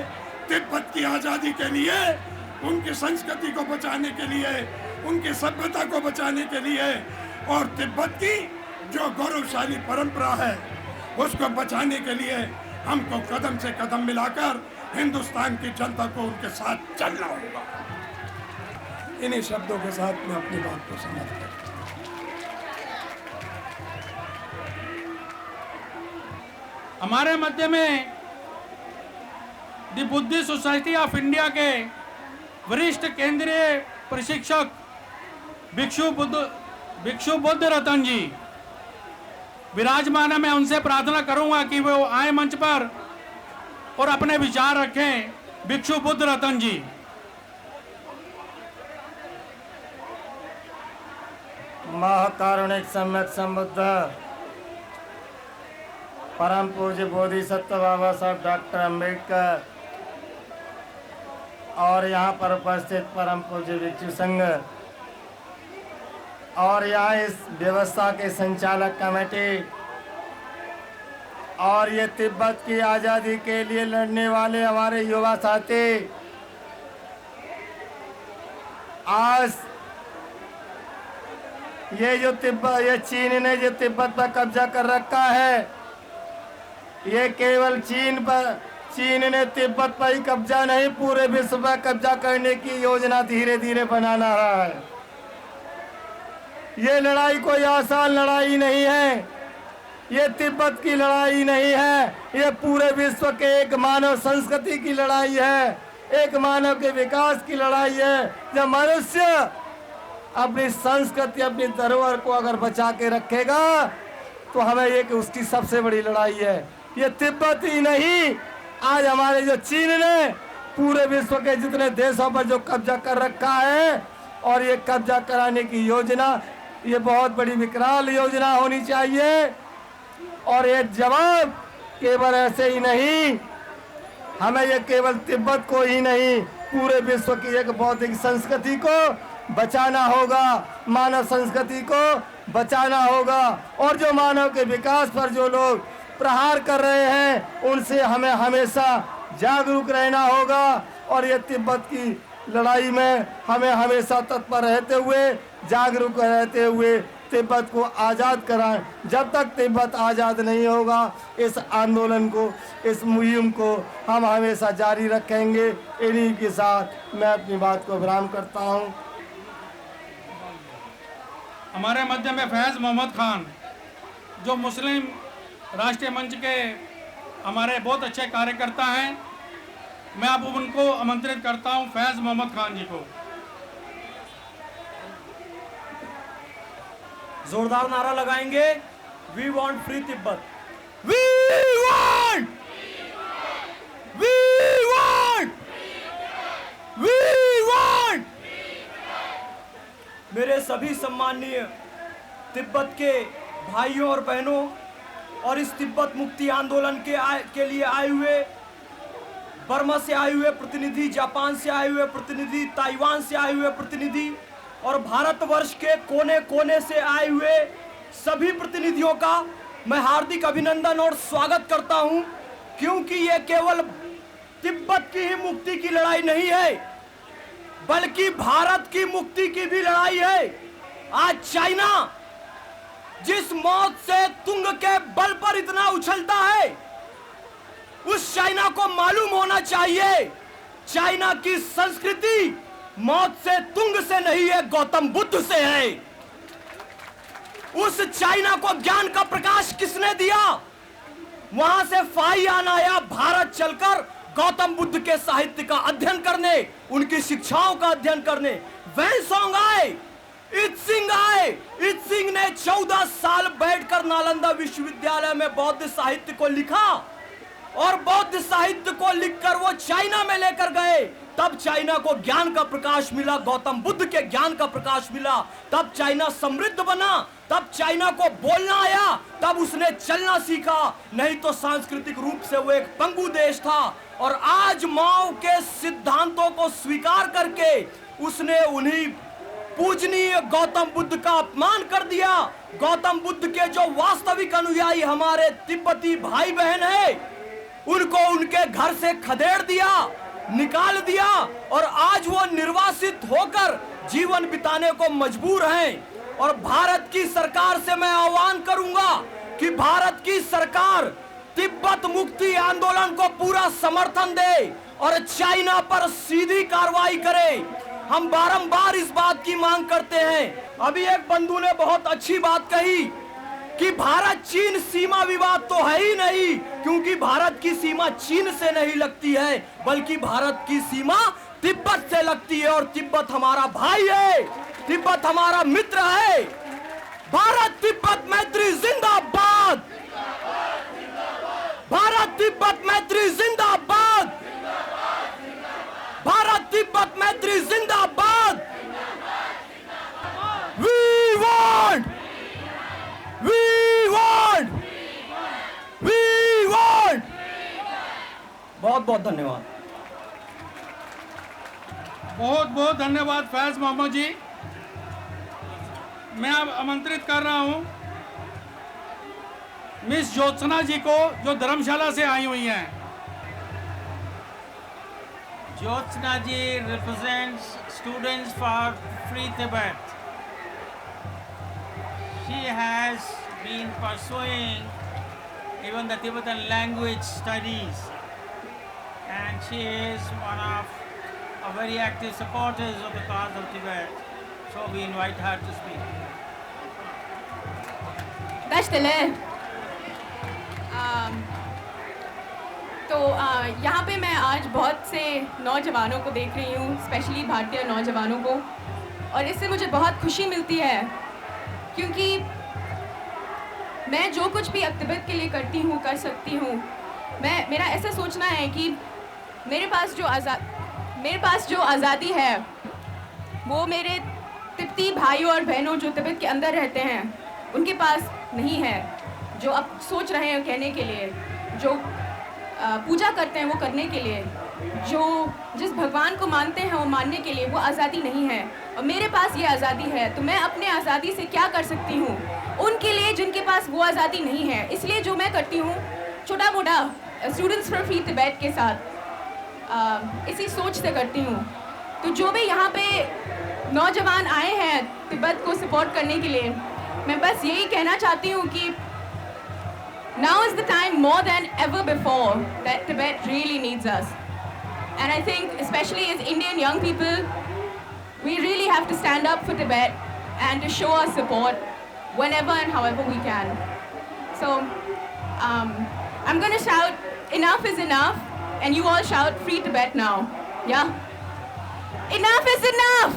तिब्बत की आजादी के लिए, उनकी संस्कृति को बचाने के लिए, उनकी सभ्यता को बचाने के लिए और तिब्बत की जो गौरवशाली परंपरा है उसको बचाने के लिए हमको कदम से कदम मिलाकर हिंदुस्तान की जनता को उनके साथ चलना होगा। इन्हीं शब्दों के साथ मैं अपनी बात को समाप्त करता हूं। हमारे मध्य में the Buddhist society of India के वरिष्ठ केंद्रीय प्रशिक्षक भिक्षु बुद्ध रतन जी विराजमान है। मैं उनसे प्रार्थना करूंगा कि वो आए मंच पर और अपने विचार रखें। भिक्षु बुद्ध रतन जी। महाकारुणिक सम्यक संबुद्ध परम पूज्य बोधिसत्व बाबा साहब डॉक्टर अंबेडकर और यहाँ पर उपस्थित परम पूज्य भिक्षु संघ और यहाँ इस व्यवस्था के संचालक कमेटी और ये तिब्बत की आज़ादी के लिए लड़ने वाले हमारे युवा साथी, आज ये चीन ने जो तिब्बत पर कब्जा कर रखा है, ये केवल चीन ने तिब्बत पर ही कब्जा नहीं, पूरे विश्व पर कब्जा करने की योजना धीरे धीरे बनाना रहा है। ये लड़ाई कोई आसान लड़ाई नहीं है, ये तिब्बत की लड़ाई नहीं है, ये पूरे विश्व के एक मानव संस्कृति की लड़ाई है, एक मानव के विकास की लड़ाई है। जब मनुष्य अपनी संस्कृति, अपनी धरोहर को अगर बचा के रखेगा तो हमें ये कि उसकी सबसे बड़ी लड़ाई है। ये तिब्बत ही नहीं, आज हमारे जो चीन ने पूरे विश्व के जितने देशों पर जो कब्जा कर रखा है, और ये कब्जा कराने की योजना, ये बहुत बड़ी विकराल योजना होनी चाहिए। और ये जवाब केवल ऐसे ही नहीं, हमें ये केवल तिब्बत को ही नहीं, पूरे विश्व की एक बौद्धिक संस्कृति को बचाना होगा, मानव संस्कृति को बचाना होगा। और जो मानव के विकास पर जो लोग प्रहार कर रहे हैं, उनसे हमें हमेशा जागरूक रहना होगा। और ये तिब्बत की लड़ाई में हमें हमेशा तत्पर रहते हुए, जागरूक रहते हुए तिब्बत को आज़ाद कराएं। जब तक तिब्बत आज़ाद नहीं होगा, इस आंदोलन को, इस मुहिम को हम हमेशा जारी रखेंगे। इन्हीं के साथ मैं अपनी बात को विराम करता हूं। हमारे मध्य में फैज़ मोहम्मद खान, जो मुस्लिम राष्ट्रीय मंच के हमारे बहुत अच्छे कार्यकर्ता हैं, मैं अब उनको आमंत्रित करता हूं, फैज़ मोहम्मद खान जी को। जोरदार नारा लगाएंगे, we want free Tibet. We want, we want, we want. मेरे सभी सम्माननीय तिब्बत के भाइयों और बहनों और इस तिब्बत मुक्ति आंदोलन के लिए आए हुए, बर्मा से आए हुए प्रतिनिधि, जापान से आए हुए प्रतिनिधि, ताइवान से आए हुए प्रतिनिधि और भारतवर्ष के कोने कोने से आए हुए सभी प्रतिनिधियों का मैं हार्दिक अभिनंदन और स्वागत करता हूं, क्योंकि ये केवल तिब्बत की ही मुक्ति की लड़ाई नहीं है, बल्कि भारत की मुक्ति की भी लड़ाई है। आज चाइना जिस मौत से तुंग के बल पर इतना उछलता है, उस चाइना को मालूम होना चाहिए चाइना की संस्कृति मौत से तुंग से नहीं है, गौतम बुद्ध से है। उस चाइना को ज्ञान का प्रकाश किसने दिया? वहां से फाहियान आया भारत चलकर गौतम बुद्ध के साहित्य का अध्ययन करने, उनकी शिक्षाओं का अध्ययन करने। वैनसोंग आए, इत्सिंग आए। इत्सिंग ने 14 साल बैठकर नालंदा विश्वविद्यालय में बौद्ध साहित्य को लिखा और बौद्ध साहित्य को लिखकर वो चाइना में लेकर गए। तब चाइना को ज्ञान का प्रकाश मिला, गौतम बुद्ध के ज्ञान का प्रकाश मिला। तब चाइना समृद्ध बना, तब चाइना को बोलना आया, तब उसने चलना सीखा। नहीं तो सांस्कृतिक रूप से वो एक पंगु देश था। और आज माओ के सिद्धांतों को स्वीकार करके उसने उन्हीं पूजनीय गौतम बुद्ध का अपमान कर दिया। गौतम बुद्ध के जो वास्तविक अनुयायी हमारे तिब्बती भाई बहन हैं, उनको उनके घर से खदेड़ दिया, निकाल दिया और आज वो निर्वासित होकर जीवन बिताने को मजबूर हैं। और भारत की सरकार से मैं आह्वान करूंगा कि भारत की सरकार तिब्बत मुक्ति आंदोलन को पूरा समर्थन दे और चाइना पर सीधी कार्रवाई करे। हम बारंबार इस बात की मांग करते हैं। अभी एक बंधु ने बहुत अच्छी बात कही कि भारत चीन सीमा विवाद तो है ही नहीं, क्योंकि भारत की सीमा चीन से नहीं लगती है, बल्कि भारत की सीमा तिब्बत से लगती है। और तिब्बत हमारा भाई है, तिब्बत हमारा मित्र है। भारत तिब्बत मैत्री जिंदाबाद, भारत तिब्बत मैत्री जिंदाबाद, भारत तिब्बत मैत्री जिंदाबाद। We want, we want, we want. बहुत बहुत धन्यवाद। बहुत बहुत धन्यवाद फैज मोहम्मद जी। मैं अब आमंत्रित कर रहा हूं मिस ज्योत्सना जी को, जो धर्मशाला से आई हुई हैं। Jyotsna ji represents Students for Free Tibet. She has been pursuing even the Tibetan language studies, and she is one of a very active supporters of the cause of Tibet. So we invite her to speak. तो यहाँ पे मैं आज बहुत से नौजवानों को देख रही हूँ, स्पेशली भारतीय नौजवानों को, और इससे मुझे बहुत खुशी मिलती है, क्योंकि मैं जो कुछ भी अब तिब्बत के लिए करती हूँ, कर सकती हूँ। मेरा ऐसा सोचना है कि मेरे पास जो आज़ादी है वो मेरे तिब्बती भाइयों और बहनों जो तिब्बत के अंदर रहते हैं उनके पास नहीं है। जो अब सोच रहे हैं कहने के लिए, जो पूजा करते हैं वो करने के लिए, जो जिस भगवान को मानते हैं वो मानने के लिए, वो आज़ादी नहीं है। और मेरे पास ये आज़ादी है, तो मैं अपने आज़ादी से क्या कर सकती हूँ उनके लिए जिनके पास वो आज़ादी नहीं है। इसलिए जो मैं करती हूँ छोटा मोटा स्टूडेंट्स फॉर फ्री तिब्बत के साथ इसी सोच से करती हूँ। तो जो भी यहाँ पे नौजवान आए हैं तिब्बत को सपोर्ट करने के लिए, मैं बस यही कहना चाहती हूँ कि now is the time more than ever before that Tibet really needs us. And I think especially as Indian young people, we really have to stand up for Tibet and to show our support whenever and however we can. So I'm going to shout, enough is enough, and you all shout free Tibet now. Yeah? Enough is enough!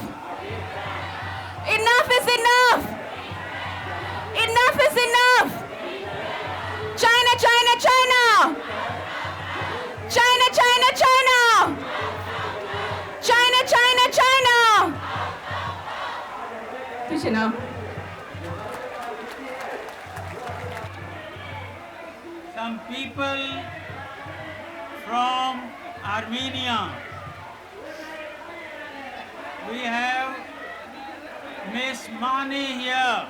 Enough is enough! Enough is enough. China, China, China. China, China, China. China, China, China. Krishna. Some people from Armenia. We have Miss Mani here.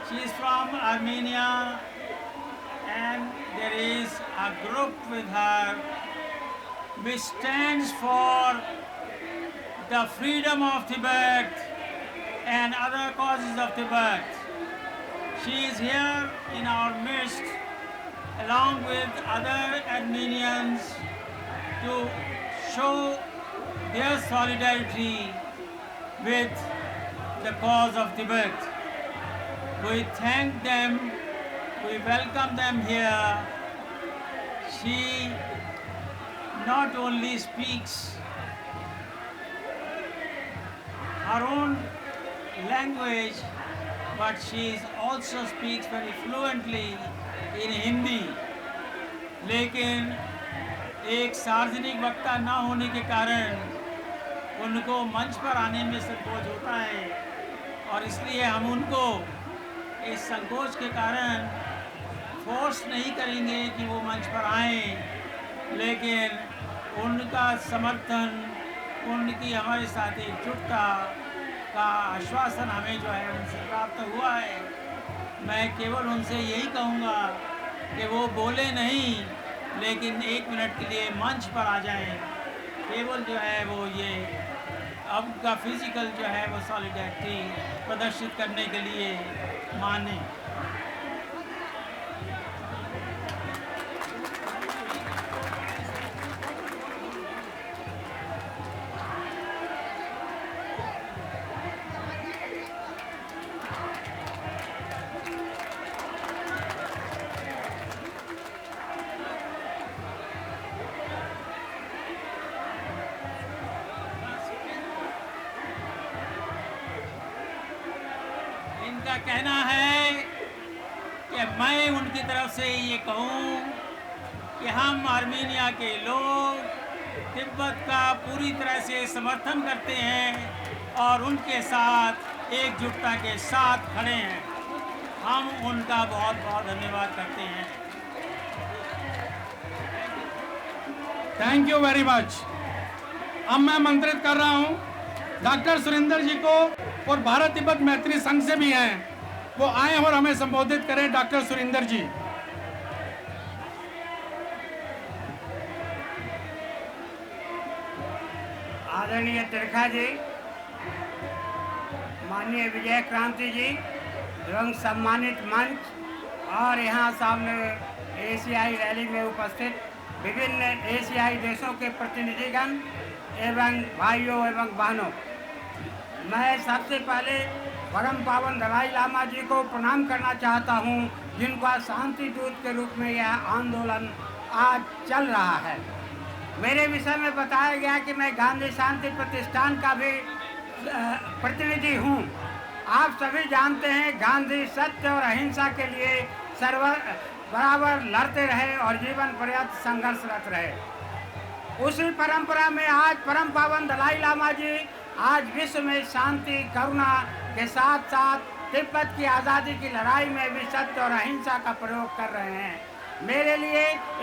She is from Armenia, and there is a group with her which stands for the freedom of Tibet and other causes of Tibet. She is here in our midst along with other Armenians to show their solidarity with the cause of Tibet. We thank them, we welcome them here. She not only speaks her own language, but she also speaks very fluently in Hindi. लेकिन एक सार्वजनिक वक्ता ना होने के कारण उनको मंच पर आने में संकोच होता है, और इसलिए हम उनको इस संकोच के कारण फोर्स नहीं करेंगे कि वो मंच पर आएं, लेकिन उनका समर्थन, उनकी हमारे साथ एकजुटता का आश्वासन हमें जो है उनसे प्राप्त हुआ है। मैं केवल उनसे यही कहूँगा कि वो बोले नहीं, लेकिन 1 मिनट के लिए मंच पर आ जाएं, केवल जो है वो ये अब का फिजिकल जो है वो सॉलिडरिटी प्रदर्शित करने के लिए माने। इनका कहना है कि मैं उनकी तरफ से ये कहूँ कि हम आर्मीनिया के लोग तिब्बत का पूरी तरह से समर्थन करते हैं और उनके साथ एकजुटता के साथ खड़े हैं। हम उनका बहुत बहुत धन्यवाद करते हैं। Thank you very much. अब मैं आमंत्रित कर रहा हूँ डॉक्टर सुरेंद्र जी को, और भारत तिब्बत मैत्री संघ से भी हैं, वो आए और हमें संबोधित करें। डॉक्टर सुरेंद्र जी। आदरणीय त्रिखा जी, माननीय विजय क्रांति जी एवं सम्मानित मंच और यहाँ सामने एशियाई रैली में उपस्थित विभिन्न एशियाई देशों के प्रतिनिधिगण एवं भाइयों एवं बहनों, मैं सबसे पहले परम पावन दलाई लामा जी को प्रणाम करना चाहता हूँ, जिनका शांति दूत के रूप में यह आंदोलन आज चल रहा है। मेरे विषय में बताया गया कि मैं गांधी शांति प्रतिष्ठान का भी प्रतिनिधि हूँ। आप सभी जानते हैं गांधी सत्य और अहिंसा के लिए बराबर लड़ते रहे और जीवन पर्यंत संघर्षरत रहे। उसी परंपरा में आज परम पावन दलाई लामा जी आज विश्व में शांति करुणा के साथ साथ तिब्बत की आज़ादी की लड़ाई में भी सत्य और अहिंसा का प्रयोग कर रहे हैं। मेरे लिए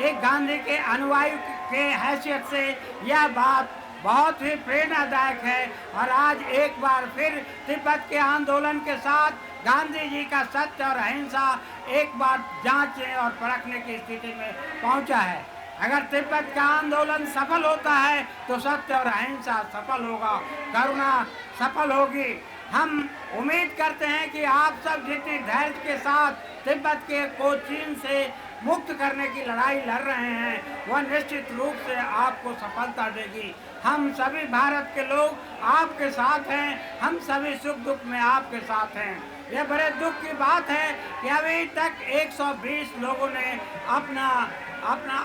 एक गांधी के अनुयायी के हैसियत से यह बात बहुत ही प्रेरणादायक है, और आज एक बार फिर तिब्बत के आंदोलन के साथ गांधी जी का सत्य और अहिंसा एक बार जांचने और परखने की स्थिति में पहुंचा है। अगर तिब्बत का आंदोलन सफल होता है तो सत्य और अहिंसा सफल होगा, करुणा सफल होगी। हम उम्मीद करते हैं कि आप सब जितनी धैर्य के साथ तिब्बत के को चीन से मुक्त करने की लड़ाई लड़ रहे हैं, वह निश्चित रूप से आपको सफलता देगी। हम सभी भारत के लोग आपके साथ हैं, हम सभी सुख दुख में आपके साथ हैं। यह बड़े दुख की बात है कि अभी तक 120 लोगों ने अपना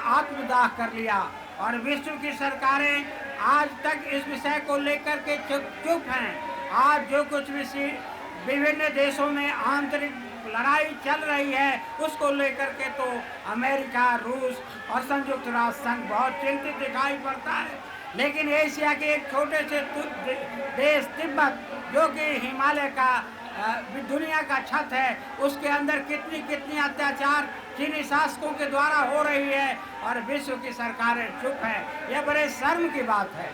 आत्मदाह कर लिया, और विश्व की सरकारें आज तक इस विषय को लेकर के चुप हैं। आज जो कुछ भी विभिन्न देशों में आंतरिक लड़ाई चल रही है, उसको लेकर के तो अमेरिका, रूस और संयुक्त राष्ट्र संघ बहुत चिंतित दिखाई पड़ता है। लेकिन एशिया के एक छोटे से देश तिब्बत, जो कि हिमालय का दुनिया का छत है, उसके अंदर कितनी अत्याचार चीनी शासकों के द्वारा हो रही है और विश्व की सरकारें चुप है। यह बड़े शर्म की बात है।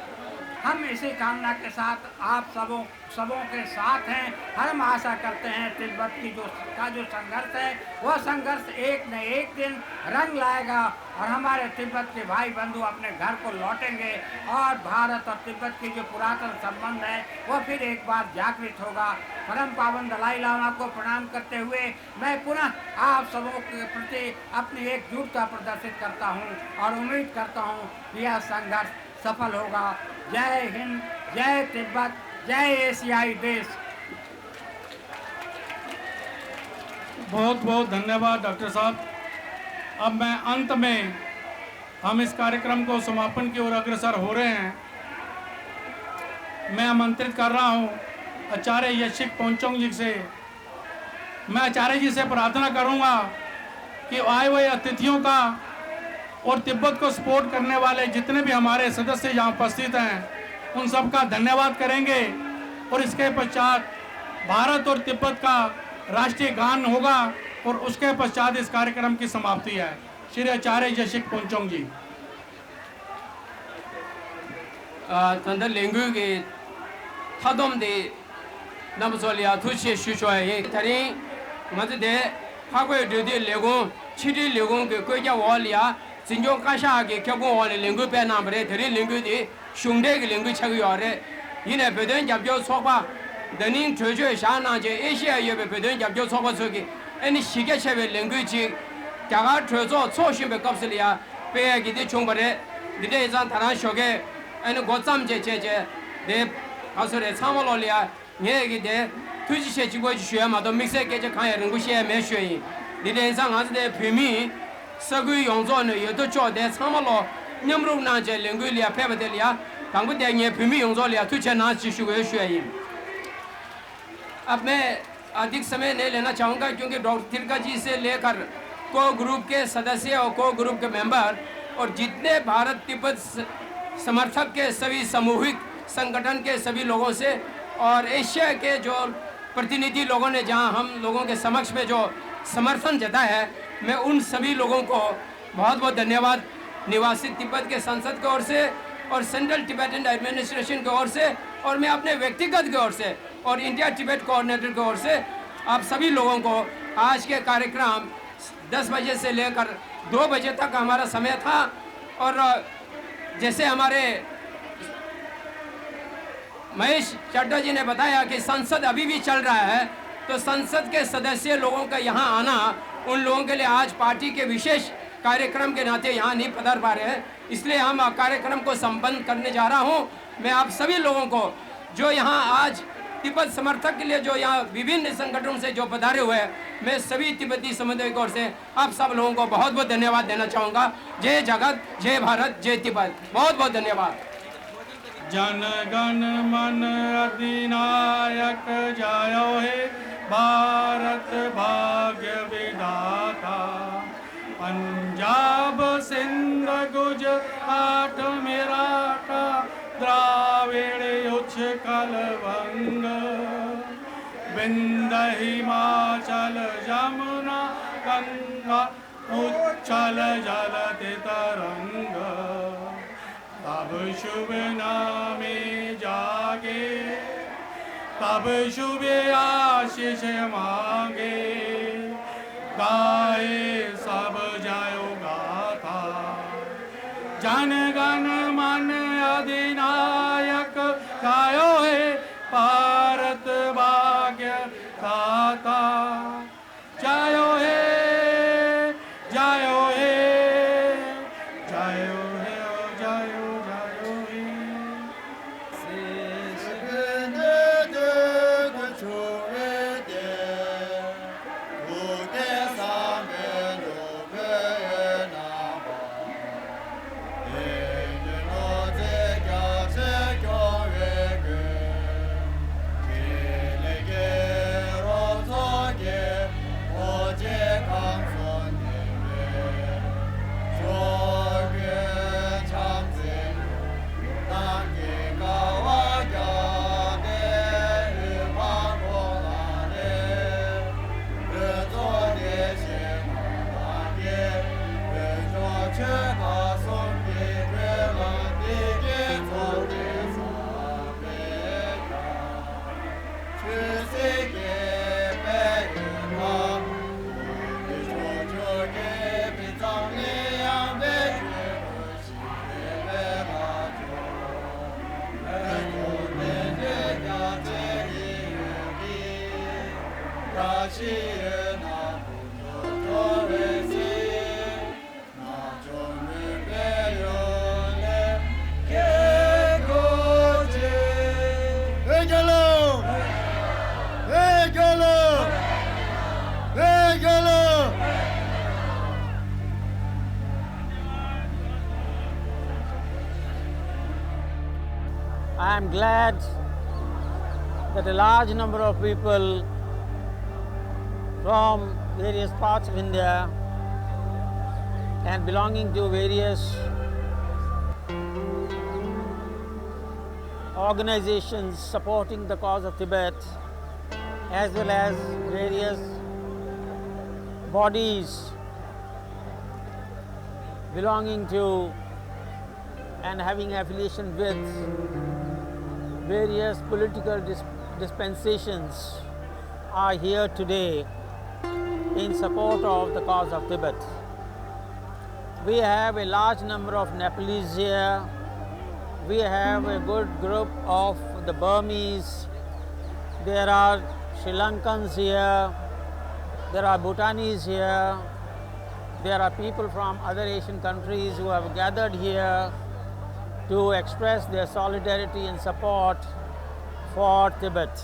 हम इसी कामना के साथ आप सबों के साथ हैं। हम आशा करते हैं तिब्बत की जो संघर्ष है, वह संघर्ष एक न एक दिन रंग लाएगा और हमारे तिब्बत के भाई बंधु अपने घर को लौटेंगे और भारत और तिब्बत की जो पुरातन संबंध है वह फिर एक बार जागृत होगा। परम पावन दलाई लामा को प्रणाम करते हुए मैं पुनः आप सबों के प्रति अपनी एकजुटता प्रदर्शित करता हूँ और उम्मीद करता हूँ कि यह संघर्ष सफल होगा। जय हिंद, जय तिब्बत, जय एशियाई देश। बहुत बहुत धन्यवाद डॉक्टर साहब। अब मैं अंत में, हम इस कार्यक्रम को समापन की ओर अग्रसर हो रहे हैं। मैं आमंत्रित कर रहा हूं आचार्य यशिक पोंचोंग जी से। मैं आचार्य जी से प्रार्थना करूंगा कि आए हुए अतिथियों का और तिब्बत को सपोर्ट करने वाले जितने भी हमारे सदस्य यहाँ उपस्थित हैं, उन सब का धन्यवाद करेंगे और इसके पश्चात भारत और तिब्बत का राष्ट्रीय गान होगा और उसके पश्चात इस कार्यक्रम की समाप्ति है। श्री आचार्य यशिक पोंचोंग जी। तंदर लेंगु के थादोम दे नमसोलिया तुषे शुशोए थरी मददे खागोय दुदे लेगो छिडी लेगो के कोया वालिया सिंजो काशा के क्यों वाले लेंगु पे नाम रे थरी लेंगु दे शुंडे के लेंगु छगयो रे इने बेदन जब जो सोपा दनिंग छोजो शाना जे एशिया ये बेदन जब जो सोपा सोके एनी शिगे छबे लेंगु जी क्या छोजो छोशिन बे कपसलिया पे की दे चोंबरे दिदे जान थाना शोगे एने गोचाम जे दे आसरे सामलोलिया ये की दे तुझी से जिगो जुए मा तो मिक्स के जे खाए रंगु से में शुई दिदे जान आज दे फिमी सगु योंजो ने ये तो चो दे सामलो न्यमरु ना जे लेंगु लिया पे बदलिया कांगु दे ये फिमी योंजो लिया तुझे ना जिशुए शुई। अब मैं अधिक समय नहीं लेना चाहूँगा क्योंकि डॉक्टर तिलका जी से लेकर को ग्रुप के सदस्य और को ग्रुप के मेंबर और जितने भारत तिब्बत समर्थक के सभी सामूहिक संगठन के सभी लोगों से और एशिया के जो प्रतिनिधि लोगों ने जहां हम लोगों के समक्ष में जो समर्थन जताया है, मैं उन सभी लोगों को बहुत बहुत धन्यवाद निवासी तिब्बत के संसद की ओर से और सेंट्रल टिबेटन एडमिनिस्ट्रेशन की ओर से और मैं अपने व्यक्तिगत की ओर से और इंडिया टिबेट कोऑर्डिनेटर की ओर से आप सभी लोगों को आज के कार्यक्रम 10 बजे से लेकर 2 बजे तक हमारा समय था और जैसे हमारे महेश चड्डा जी ने बताया कि संसद अभी भी चल रहा है, तो संसद के सदस्य लोगों का यहाँ आना उन लोगों के लिए आज पार्टी के विशेष कार्यक्रम के नाते यहाँ नहीं पधार पा रहे हैं, इसलिए हम कार्यक्रम को संपन्न करने जा रहा हूँ। मैं आप सभी लोगों को जो यहाँ आज तिब्बत समर्थक के लिए जो यहाँ विभिन्न संगठनों से जो पधारे हुए हैं, मैं सभी तिब्बती समुदाय की ओर से आप सब लोगों को बहुत बहुत धन्यवाद देना चाहूँगा। जय जगत, जय भारत, जय तिब्बत। बहुत बहुत धन्यवाद। जन गण मन अधिनायक जायो हे भारत भाग्य विधाता। पंजाब सिंध गुजरात मराठा द्राविड़ उच्छल वंग विंध्य हिमाचल जमुना गंगा उच्छल जलति तरंग। तब शुभ नामे जागे तब शुभ आशीष मांगे। गाए सब जयो गाथा जन गण मन अधिनायक गायो है भारत भाग्य दाता। जायो है जायो है जायो I am glad that a large number of people from various parts of India and belonging to various organizations supporting the cause of Tibet, as well as various bodies belonging to and having affiliation with various political dispensations are here today in support of the cause of Tibet. We have a large number of Nepalese here. We have a good group of the Burmese. There are Sri Lankans here. There are Bhutanese here. There are people from other Asian countries who have gathered here to express their solidarity and support for Tibet.